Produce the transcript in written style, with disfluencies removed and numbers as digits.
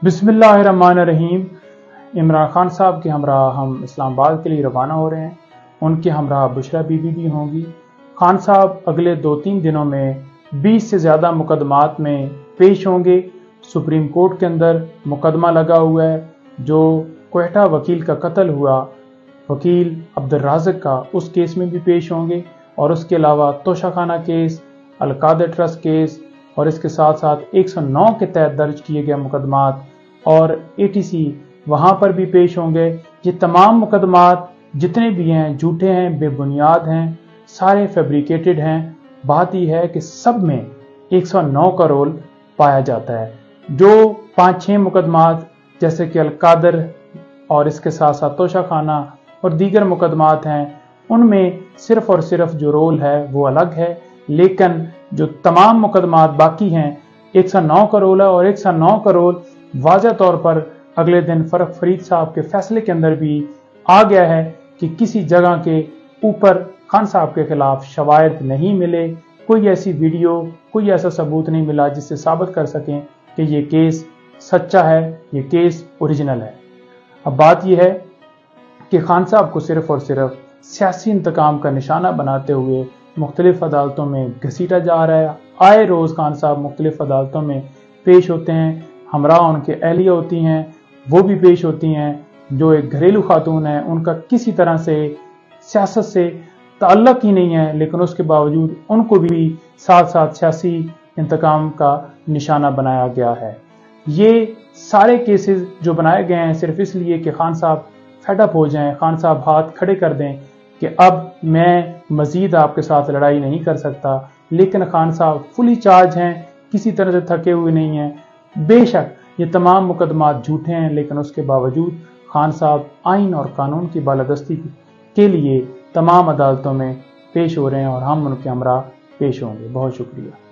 बिस्मिल्लाहिर्रहमानिर्रहीम। इमरान खान साहब के हमरा हम इस्लामाबाद के लिए रवाना हो रहे हैं। उनके हमरा बुशरा बीबी भी होंगी। खान साहब अगले 2-3 दिनों में 20 से ज़्यादा मुकदमात में पेश होंगे। सुप्रीम कोर्ट के अंदर मुकदमा लगा हुआ है जो क्वेटा वकील का कत्ल हुआ, वकील अब्दुल राज़िक का, उस केस में भी पेश होंगे। और उसके अलावा Toshakhana case, Al-Qadir trust case और इसके साथ साथ 109 के तहत दर्ज किए गए मुकदमात और ATC वहाँ पर भी पेश होंगे। ये तमाम मुकदमात जितने भी हैं झूठे हैं, बेबुनियाद हैं, सारे फैब्रिकेटेड हैं। बात यह है कि सब में 109 का रोल पाया जाता है। जो 5-6 मुकदमात जैसे कि अलकादर और इसके साथ साथ तोशाखाना और दीगर मुकदमात हैं, उनमें सिर्फ और सिर्फ जो रोल है वो अलग है, लेकिन जो तमाम मुकदमात बाकी हैं 109 का रोल है। और 109 का रोल वाज़ह तौर पर अगले दिन फरीद साहब के फैसले के अंदर भी आ गया है कि किसी जगह के ऊपर खान साहब के खिलाफ शवाहिद नहीं मिले, कोई ऐसी वीडियो, कोई ऐसा सबूत नहीं मिला जिससे साबित कर सकें कि ये केस सच्चा है, ये केस ओरिजिनल है। अब बात यह है कि खान साहब को सिर्फ और सिर्फ सियासी इंतकाम का निशाना बनाते हुए मुख्तलिफ अदालतों में घसीटा जा रहा है। आए रोज़ खान साहब मुख्तलिफ अदालतों में पेश होते हैं, हमरा उनके अहलिया होती हैं, वो भी पेश होती हैं। जो एक घरेलू खातून है, उनका किसी तरह से सियासत से ताल्लुक ही नहीं है, लेकिन उसके बावजूद उनको भी साथ साथ सियासी इंतकाम का निशाना बनाया गया है। ये सारे केसेस जो बनाए गए हैं सिर्फ इसलिए कि खान साहब फेडअप हो जाएं, खान साहब हाथ खड़े कर दें कि अब मैं मजीद आपके साथ लड़ाई नहीं कर सकता। लेकिन खान साहब फुली चार्ज हैं, किसी तरह से थके हुए नहीं हैं। बेशक ये तमाम मुकदमात झूठे हैं, लेकिन उसके बावजूद खान साहब आइन और कानून की बालादस्ती के लिए तमाम अदालतों में पेश हो रहे हैं और हम उनके हमरा पेश होंगे। बहुत शुक्रिया।